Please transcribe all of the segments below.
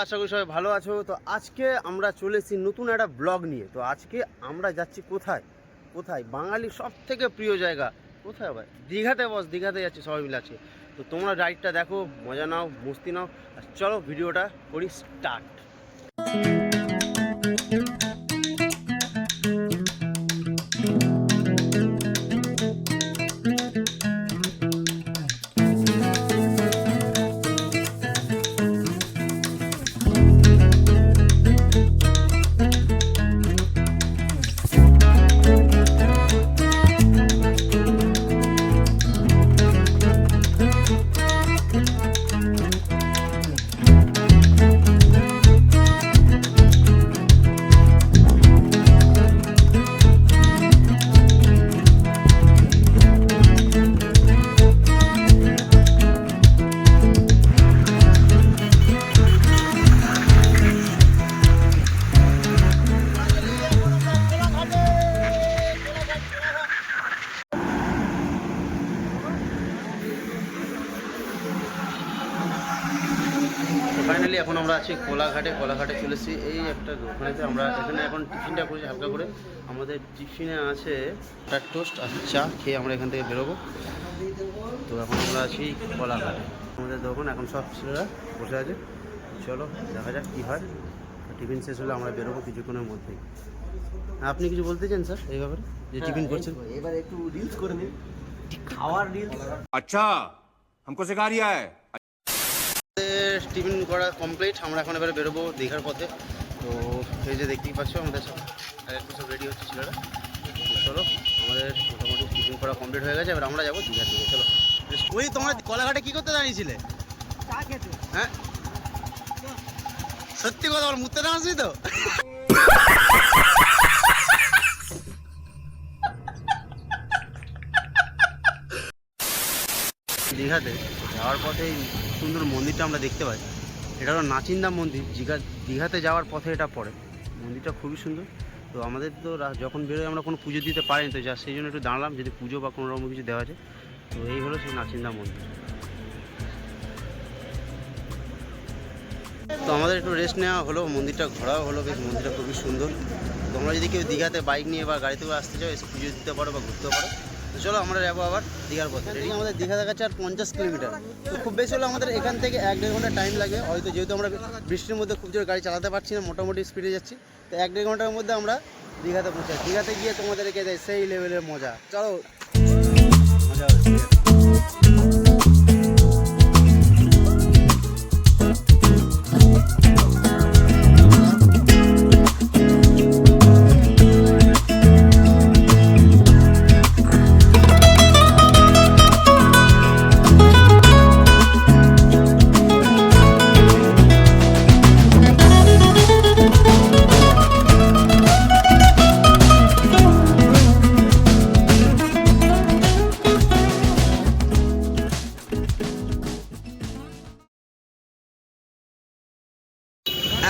আশা করি সবাই ভালো আছো। তো আজকে আমরা চলে এসেছি নতুন একটা ব্লগ নিয়ে। তো আজকে আমরা যাচ্ছি কোথায় কোথায় বাঙালির সব থেকে প্রিয় জায়গা কোথায় ভাই? দীঘাতে। বস দীঘাতে যাচ্ছি সবাই মিলে আজকে। তো তোমরা রাইডটা দেখো, মজা নাও, মস্তি নাও, আর চলো ভিডিওটা করি স্টার্ট। ফাইনালি এখন আমরা আছি কোলাঘাটে চলে এসেছি। এই একটা দোকানেতে আমরা এখানে এখন টিফিনটা করেছি হালকা করে। আমাদের টিফিনে আছে একটা টোস্ট আর চা খেয়ে আমরা এখান থেকে বেরোবো। তো এখন আমরা আছি কোলাঘাটে, আমাদের দোকান। এখন সব ছেলেরা বসে আছে। চলো দেখা যাক কী হয়। টিফিন শেষ হলে আমরা বেরোবো কিছুক্ষণের মধ্যেই। আপনি কিছু বলতে চান স্যার এই ব্যাপারে, যে টিফিন করছেন? এবার একটু রিলস করে নিন, খাওয়ার রিলস। আচ্ছা हमको सिखा रिया है। টিফিন করা কমপ্লিট, আমরা এখন এবারে বেরোবো দীঘার পথে। তো এই যে দেখতেই পাচ্ছ আমাদের সব একটু সব রেডি হচ্ছে ছেলেরা। তো চলো, আমাদের মোটামুটি টিফিন করা কমপ্লিট হয়ে গেছে। এবার আমরা যাবো দীঘার দিকে। চলো। ওই তোমরা কোলাঘাটে কী করতে দাঁড়িয়েছিলে? হ্যাঁ সত্যি কথা বল, মুততে না আসবি তো? দীঘাতে যাওয়ার পথে এই সুন্দর মন্দিরটা আমরা দেখতে পাই। এটা হলো নাচিন্দা মন্দির। দীঘাতে যাওয়ার পথে এটা পড়ে। মন্দিরটা খুবই সুন্দর। তো আমাদের তো যখন বেরোয় আমরা কোনো পুজো দিতে পারিনি, তো যা সেই জন্য একটু দাঁড়ালাম যদি পুজো বা কোনো রকম কিছু দেওয়া যায়। তো এই হলো সেই নাচিন্দা মন্দির। তো আমাদের একটু রেস্ট নেওয়া হলো, মন্দিরটা ঘোরাও হলো, বেশ মন্দিরটা খুবই সুন্দর। তোমরা যদি কেউ দীঘাতে বাইক নিয়ে বা গাড়িতে আসতে চাও, এসে পুজো দিতে পারো বা ঘুরতে পারো। তো চলো আমরা যাবো আবার দীঘার পথে। রেডি আমাদের দীঘা দেখাচ্ছে আর 50 কিলোমিটার। তো খুব বেশি হলো আমাদের এখান থেকে 1-1.5 ঘন্টা টাইম লাগবে হয়তো, যেহেতু আমরা বৃষ্টির মধ্যে খুব জোরে গাড়ি চালাতে পারছি না, মোটামুটি স্পিডে যাচ্ছি। তো 1-1.5 ঘন্টার মধ্যে আমরা দীঘাতে পৌঁছাই। দীঘাতে গিয়ে তোমাদের রেখে দেয় সেই লেভেলের মজা। চলো মজা হচ্ছে।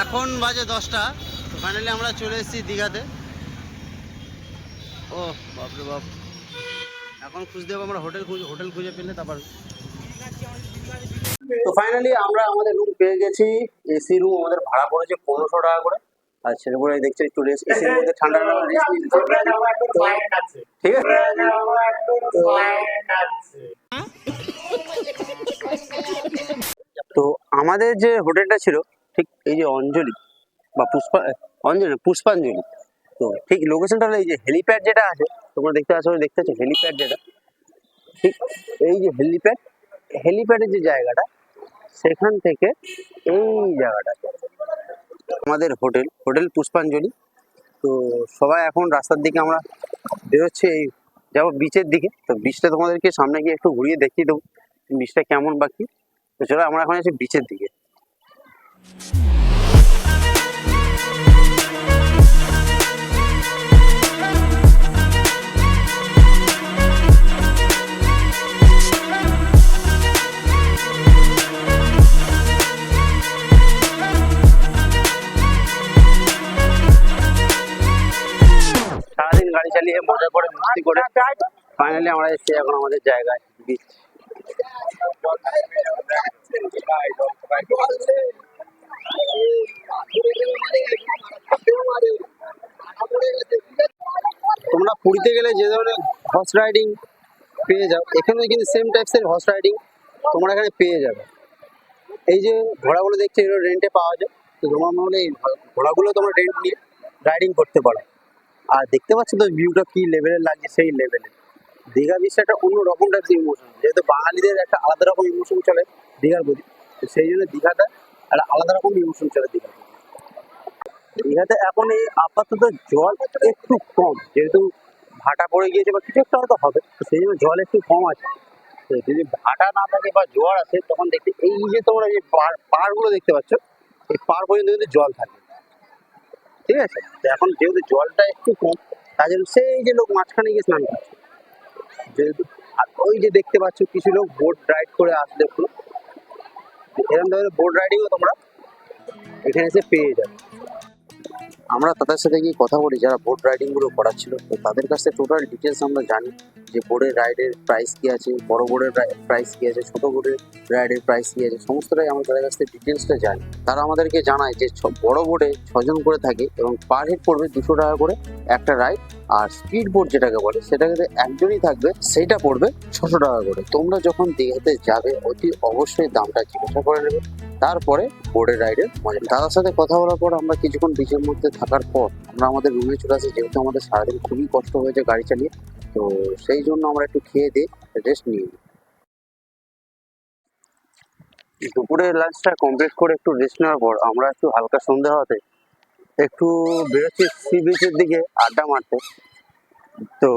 এখন বাজে 10টা। তো ফাইনালি আমরা চলে এসেছি দীঘাতে। ও বাপরে বাপ, এখন খুঁজতে হবে আমরা হোটেল খুঁজে পেলে তারপর। তো ফাইনালি আমরা আমাদের রুম পেয়ে গেছি। এসি রুম আমাদের ভাড়া পড়েছে 1500 টাকা করে। আর সেটা করে দেখছি একটু রেস্ট, এসির মধ্যে ঠান্ডা রেস্ট নিচ্ছে। ঠিক আছে। তো আমাদের যে হোটেলটা ছিল ঠিক এই যে অঞ্জলি বা পুষ্পাঞ্জলি। তো ঠিক লোকেশনটা হলো এই যে হেলিপ্যাড যেটা আছে, তোমরা দেখতে পাচ্ছ হেলিপ্যাড যেটা, ঠিক এই যে হেলিপ্যাডের যে জায়গাটা, সেখান থেকে এই জায়গাটা আমাদের হোটেল পুষ্পাঞ্জলি। তো সবাই এখন রাস্তার দিকে আমরা বেরোচ্ছি, এই যাবো বিচের দিকে। তো বিচটা তোমাদেরকে সামনে গিয়ে একটু ঘুরিয়ে দেখিয়ে দেবো বিচটা কেমন বাকি। তো চলো আমরা এখন আছি বিচের দিকে। সারাদিন গাড়ি চালিয়ে মজা করে মস্তি করে ফাইনালি আমরা এসেছি এখন আমাদের জায়গায়, বিচ। তোমরা পুরীতে গেলে যে ধরনের হর্স রাইডিং পেয়ে যাও, এখানে কিন্তু সেম টাইপসের হর্স রাইডিং তোমরা এখানে পেয়ে যাবে। এই যে ঘোড়াগুলো দেখছো এগুলো রেন্টে পাওয়া যায়, তো তোমার মনে এই ঘোড়াগুলো তোমরা রেন্ট নিয়ে রাইডিং করতে পারো। আর দেখতে পাচ্ছ তো ভিউটা কি লেভেলের লাগছে, সেই লেভেলে। দীঘা বিচটা একটা অন্য রকম টাইপের ইমোশন, যেহেতু বাঙালিদের একটা আলাদা রকম ইমোশন চলে দীঘার প্রতি, তো সেই জন্য দীঘাটা একটা আলাদা রকম ইমোশন চলে দীঘা। দীঘাতে এখন এই আপাতত জল একটু কম, যেহেতু ভাটা পড়ে গিয়েছে বা কিছু একটা হয়তো হবে, তো সেই জন্য জল একটু কম আছে। তো যদি ভাটা না থাকে বা জোয়ার আসে তখন দেখতে এই যে তোমরা যে পাড়গুলো দেখতে পাচ্ছ, এই পাড় পর্যন্ত কিন্তু জল থাকে, ঠিক আছে। তো এখন যেহেতু জলটা একটু কম, তাই জন্য সেই যে লোক মাঝখানে গিয়ে স্নান করছে যেহেতু। আর ওই যে দেখতে পাচ্ছ কিছু লোক বোট রাইড করে আসলে একটু এরকম ধরনের বোট রাইডিংও তোমরা এখানে এসে পেয়ে যাবে। আমরা তাদের সাথে গিয়ে কথা বলি যারা বোট রাইডিং গুলো করাচ্ছিল, তো তাদের কাছে টোটাল ডিটেলস আমরা জানি যে বোটের রাইডের প্রাইস কি আছে, বড় বোটের প্রাইস কি আছে, ছোট বোটের রাইডের প্রাইস কি আছে, সমস্তটাই আমরা তাদের কাছ থেকে ডিটেলসটা জানি। তারা আমাদেরকে জানায় যে বড় বোটে 6 জন করে থাকে এবং পার হেড পড়বে 200 টাকা করে একটা রাইড, আর স্পিড বোট যেটাকে বলে সেটাকে একজনই থাকবে, সেইটা পড়বে 600 টাকা করে। তোমরা যখন দীঘাতে যাবে অতি অবশ্যই দামটা জিজ্ঞাসা করে নেবে, তারপরে বোর্ডের রাইডের মজা। দাদার সাথে কথা বলার পর আমরা কিছুক্ষণ বিচের মধ্যে থাকার পর আমরা আমাদের রুমে চলে আসি, যেহেতু আমাদের সারাদিন খুবই কষ্ট হয়েছে গাড়ি চালিয়ে, তো সেই জন্য আমরা একটু খেয়ে দিয়ে রেস্ট নিয়ে নিই। দুপুরে লাঞ্চটা কমপ্লিট করে একটু রেস্ট নেওয়ার পর আমরা একটু হালকা সন্ধ্যা হতে একটু বেরোচ্ছি সি বিচের দিকে আড্ডা মারতে। তো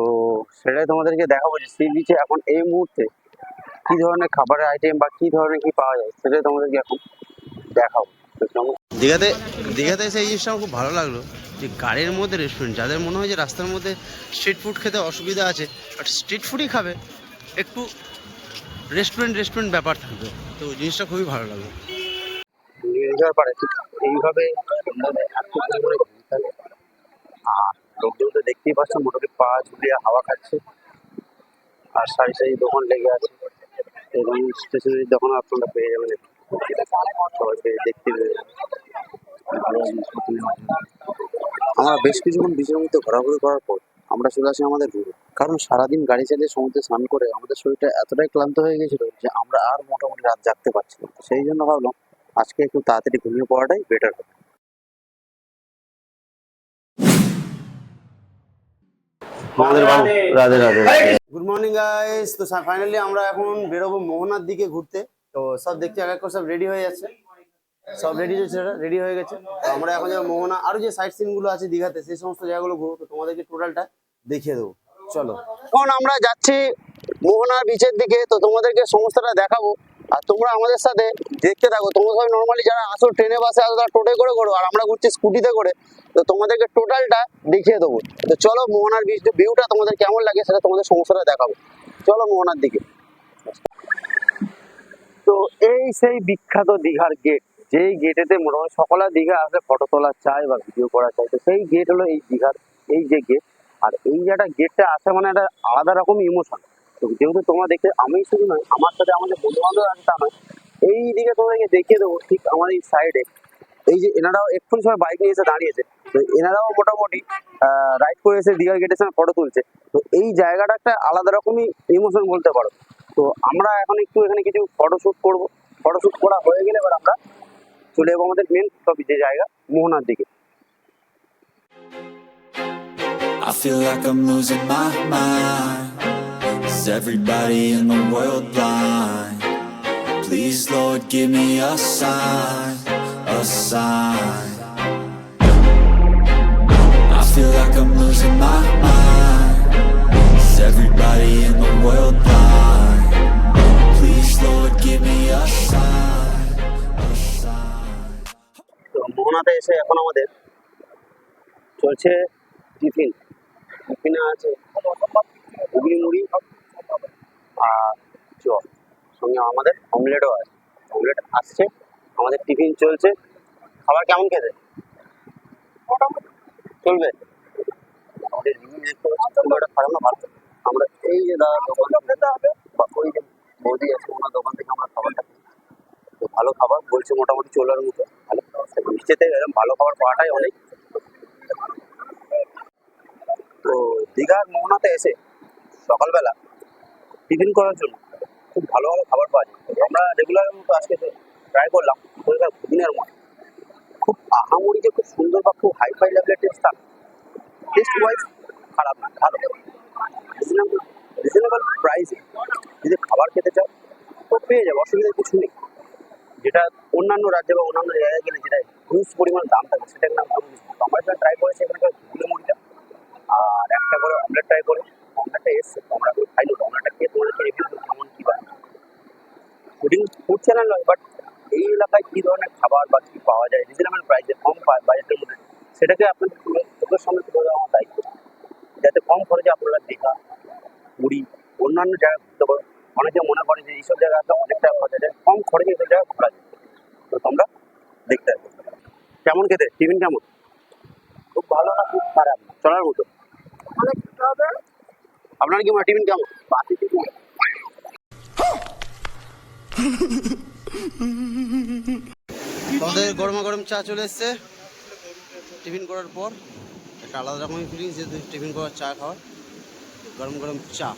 সেটাই তোমাদেরকে দেখাবো যে সি বিচে এখন এই মুহূর্তে কি ধরনের খাবারের আইটেম বা কি ধরনের কি পাওয়া যায়, সেটাই তোমাদেরকে এখন দেখাবো। দীঘাতে দীঘাতে এসে এই জিনিসটা আমার খুব ভালো লাগলো যে গাড়ির মধ্যে রেস্টুরেন্ট, যাদের মনে হয় যে রাস্তার মধ্যে স্ট্রিট ফুড খেতে অসুবিধা আছে, বাট স্ট্রিট ফুডই খাবে, একটু রেস্টুরেন্ট ব্যাপার থাকবে, তো জিনিসটা খুবই ভালো লাগলো। নিয়ে পারে ঠিক এইভাবে এত পরিমাণে ভিড় থাকে, আর লোকজন তো দেখতেই পাচ্ছ মোটামুটি পা ঝুলিয়ে হাওয়া খাচ্ছে, আর সারি সারি দোকান লেগে আছে এবং স্টেশনারি দোকান আপনারা পেয়ে যাবেন, সবাইকে দেখতে পেয়ে যাবেন। আমরা বেশ কিছুক্ষণ বিচের মধ্যে ঘোরাঘুরি করার পর আমরা চলে আসি আমাদের রুমে, কারণ সারাদিন গাড়ি চালিয়ে সমুদ্রে স্নান করে আমাদের শরীরটা এতটাই ক্লান্ত হয়ে গেছিল যে আমরা আর মোটামুটি রাত জাগতে পারছিলাম। সেই জন্য ভাবলাম আজকে একটু তাড়াতাড়ি ঘুমিয়ে পড়াটাই বেটার হবে। আমাদের বাবু Radhe Radhe. Good morning guys, তো ফাইনালি আমরা এখন বেরোবো মোহনার দিকে ঘুরতে। তো সব দেখতে এক এক করে সব রেডি হয়ে যাচ্ছে, সব রেডি হয়ে গেছে। তো আমরা এখন যাবো মোহনা, আরো যে সাইট সিন গুলো আছে দীঘাতে সেই সমস্ত জায়গাগুলো ঘুরবো, তো তোমাদেরকে টোটালটা দেখিয়ে দেবো। চলো এখন আমরা যাচ্ছি মোহনার বিচের দিকে, তো তোমাদেরকে সমস্তটা দেখাবো আর তোমরা আমাদের সাথে দেখতে থাকো। তোমরা সবাই নর্মালি যারা আসো ট্রেনে বাসে আসো তারা টোটোয় করে ঘোরো, আর আমরা ঘুরছি স্কুটিতে করে, তো তোমাদেরকে টোটালটা দেখিয়ে দেবো। তো চলো মোহনার বিচ ভিউটা তোমাদের কেমন লাগে সেটা তোমাদের সমস্তটা দেখাবো। চলো মোহনার দিকে। তো এই সেই বিখ্যাত দীঘার গেট, যেই গেটেতে মোটামুটি সকলা দীঘা আসে ফটো তোলা চাই বা ভিডিও করা চাই, তো সেই গেট হলো এই দীঘার এই যে গেট। আর এই যেটা গেটটা আসে মানে একটা আলাদা রকম ইমোশন। তো যেহেতু তোমরা দেখতে, আমি শুধু নয় আমার সাথে আমাদের বন্ধু বান্ধব আছে তা নয়, এই দিকে তোমাদেরকে দেখিয়ে দেবো ঠিক আমার এই সাইডে এই যে এনারাও এক্ষুনি সবাই বাইক নিয়ে এসে দাঁড়িয়েছে, তো এনারাও মোটামুটি রাইড করে এসে দীঘার গেটের সামনে ফটো তুলছে। তো এই জায়গাটা একটা আলাদা রকমই ইমোশন বলতে পারো। তো আমরা এখন একটু এখানে কিছু ফটোশ্যুট করবো, ফটোশ্যুট করা হয়ে গেলে এবার আমরা চলে যাবো আমাদের মেন টপিক যে জায়গা মোহনার দিকে। I feel like I'm losing my mind. Is everybody in the world blind? Please Lord give me a sign, a sign. I feel like I'm losing my mind. Is everybody in the world blind? Please Lord give me a sign, a sign. তো মোহনাতে এসে এখন আমাদের চলছে টিফিনে আছে ঘুগনি মুড়ি আর chop, সঙ্গে আমাদের অমলেটও আছে, অমলেট আসছে, আমাদের টিফিন চলছে। খাবার কেমন খেতে চলবে? আমাদের রিভিউ দেখতে পাচ্ছি খাবারটা খারাপ না ভালো। আমরা এই যে দাদা দোকান বা ওই যে বৌদি আছে ওনার দোকান থেকে আমরা খাবারটা খাই, তো ভালো খাবার বলছে মোটামুটি চলার মতো ভালো। নিচেতে এরকম ভালো খাবার পাওয়াটাই অনেক। তো দীঘার মোহনাতে এসে সকালবেলা টিফিন করার জন্য খুব ভালো ভালো খাবার পাওয়া যায়। তো আমরা রেগুলার মতো আজকে ট্রাই করলাম ওখানকার ঘুগিনের মনে। খুব আহামরি যে খুব সুন্দর বা খুব হাইফাই লেভেলের টেস্ট তা টেস্ট ওয়াইজ খারাপ না, ভালো। রিজনেবল প্রাইসে যদি খাবার খেতে চাও তো পেয়ে যাবে, অসুবিধার কিছু নেই। যেটা অন্যান্য রাজ্যে বা অন্যান্য জায়গায় গেলে যেটা হিউজ পরিমাণ দাম থাকে সেটার নাম কোনো কিছু। আমরা যেটা ট্রাই করেছি এখানকার ঘুগনি মুড়িটা, আর একটা করে অমলেট ট্রাই করে। অমলেটটা এসছে, আমরা কেউ খাইনি, অমলেটটা খেয়ে তোমাদেরকে রিভিউ দেবো কেমন কী বানায়। ফুডিং ফুড চ্যানেল নয়, বাট এই এলাকায় কী ধরনের খাবার বা কী পাওয়া যায় রিজনেবল প্রাইসে, কম বাজেটের মধ্যে, সেটাকে আপনাদের চোখের সামনে তুলে দেওয়া আমার দায়িত্ব, যাতে কম খরচে আপনারা দীঘা, পুরী, অন্যান্য জায়গায় ঘুরতে পারো। অনেকে মনে করে যে এইসব জায়গাতে অনেক টাকা খরচা যায়, কম খরচে এইসব জায়গায় ঘোরা যায়। তো তোমরা দেখতে থাকো। কেমন খেতে, টিফিন কেমন? খুব ভালো না খুব খারাপ? চলার মতো। আপনার কি টিফিন কেমন? বাসি টিফিন। আমাদের গরমা গরম চা চলে এসছে টিফিন করার পর। একটা আলাদা রকমের ফিলিংস যেহেতু টিফিন করার চা খাওয়ার। গরম গরম চা,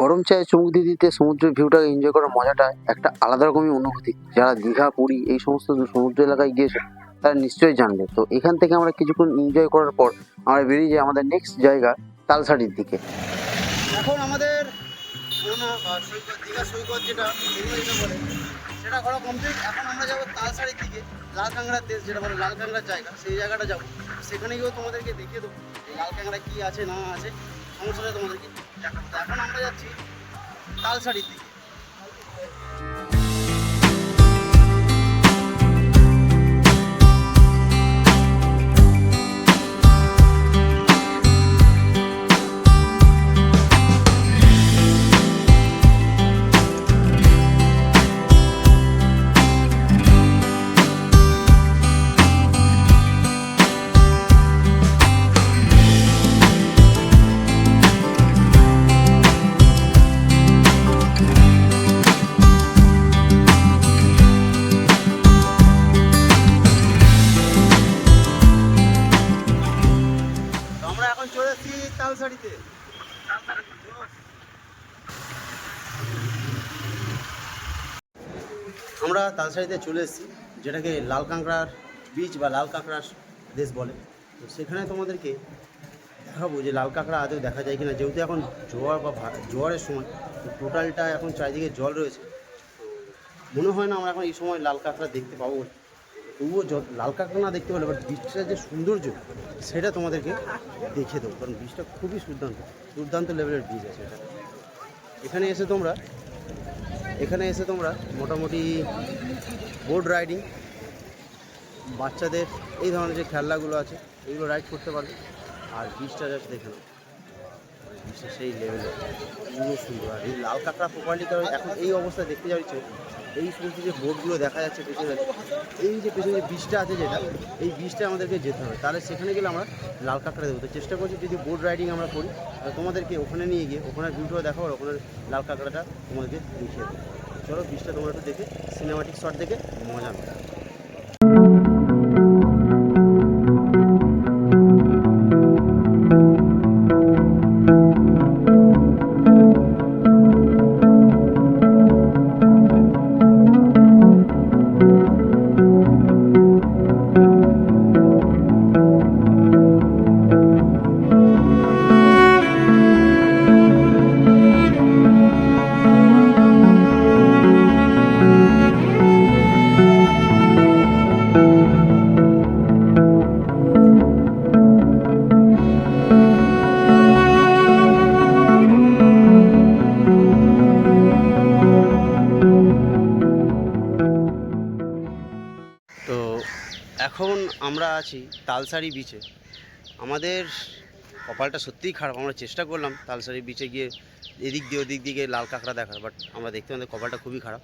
গরম চায়ে চুমুক দিতে দিতে সমুদ্রের ভিউটাকে এনজয় করার মজাটা একটা আলাদা রকমই অনুভূতি। যারা দীঘা, পুরী এই সমস্ত সমুদ্র এলাকায় গিয়েছে তারা নিশ্চয়ই জানবে। তো এখান থেকে আমরা কিছুক্ষণ এনজয় করার পর আমরা বেরিয়ে যাই আমাদের নেক্সট জায়গা তালসাড়ির দিকে। এখন আমাদের সৈকত, দীঘা সৈকত যেটা বলে সেটা করা কমপ্লিট। এখন আমরা যাবো তালসাড়ির দিকে, লাল কাঁকড়ার দেশ যেটা বলে, লাল কাঁকড়ার জায়গা, সেই জায়গাটা যাবো। সেখানে গিয়েও তোমাদেরকে দেখিয়ে দেবো লাল কাঁকড়া কী আছে না আছে, সমস্যাটা তোমাদেরকে দেখাবো। তো এখন আমরা যাচ্ছি তালসাড়ির দিকে। তালসাড়িতে আমরা তালসাড়িতে চলে এসেছি, যেটাকে লাল কাঁকড়ার বীচ বা লাল কাঁকড়ার দেশ বলে। তো সেখানে তোমাদেরকে দেখাবো যে লাল কাঁকড়া আদৌ দেখা যায় কিনা। যেহেতু এখন জোয়ার বা জোয়ারের সময়, তো টোটালটা এখন চারিদিকে জল রয়েছে, তো মনে হয় না আমরা এখন এই সময় লাল কাঁকড়া দেখতে পাবো। তবুও লাল কাঁকড়া না দেখতে পেলে, বাট বীচটা যে সৌন্দর্য সেটা তোমাদেরকে দেখে দেবো, কারণ বীচটা খুবই দুর্দান্ত লেভেলের বীচ আছে এটা। এখানে এসে তোমরা মোটামুটি বোট রাইডিং, বাচ্চাদের এই ধরনের যে খেলনাগুলো আছে এগুলো রাইড করতে পারবে। আর বীচটা জাস্ট দেখে নাও, বীচটা সেই লেভেলে পুরো সুন্দর। আর এই লাল কাঁকড়া প্রপারলি কারণ এখন এই অবস্থায় দেখতে যাচ্ছে, এই সমস্ত যে বোটগুলো দেখা যাচ্ছে পেছনে, এই যে পেছনে যে বীচটা আছে যেটা, এই বীচটা আমাদেরকে যেতে হবে, তাহলে সেখানে গেলে আমরা লাল কাঁকড়া দেবো। তো চেষ্টা করছি যদি বোট রাইডিং আমরা করি তাহলে তোমাদেরকে ওখানে নিয়ে গিয়ে ওখানের ভিউটাও দেখাবো আর ওখানের লাল কাঁকড়াটা তোমাদেরকে দেখিয়ে দেবো। চলো বীচটা তোমরা একটু দেখে সিনেমাটিক শট দেখে মজা নাও। এখন আমরা আছি তালসাড়ি বিচে। আমাদের কপালটা সত্যিই খারাপ, আমরা চেষ্টা করলাম তালসাড়ি বিচে গিয়ে এদিক দিয়ে ওদিক দিকে লাল কাঁকড়া দেখার, বাট আমরা দেখতে আমাদের কপালটা খুবই খারাপ।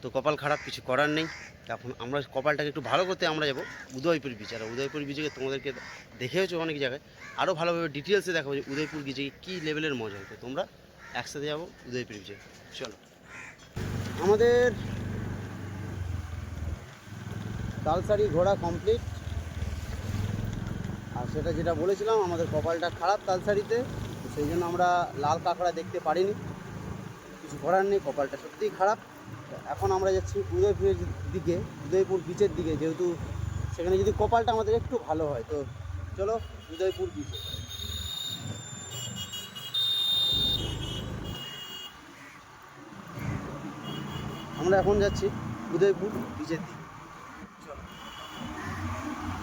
তো কপাল খারাপ, কিছু করার নেই। এখন আমরা কপালটাকে একটু ভালো করতে আমরা যাবো উদয়পুর বিচে। আর উদয়পুর বিচে তোমাদেরকে দেখেওছো অনেক জায়গায়, আরও ভালোভাবে ডিটেলসে দেখাবো যে উদয়পুর বিচে কী লেভেলের মজা হয়। তো তোমরা একসাথে যাবো উদয়পুর বিচে, চলো। আমাদের তালসারি ঘোরা কমপ্লিট। আর সেটা যেটা বলেছিলাম, আমাদের কপালটা খারাপ তালসারিতে, সেই জন্য আমরা লাল কাঁকড়া দেখতে পারিনি। কিছু করার নেই, কপালটা সত্যিই খারাপ। এখন আমরা যাচ্ছি উদয়পুরের দিকে, উদয়পুর বিচের দিকে, যেহেতু সেখানে যদি কপালটা আমাদের একটু ভালো হয়। তো চলো উদয়পুর বিচে। আমরা এখন যাচ্ছি উদয়পুর বিচের দিকে।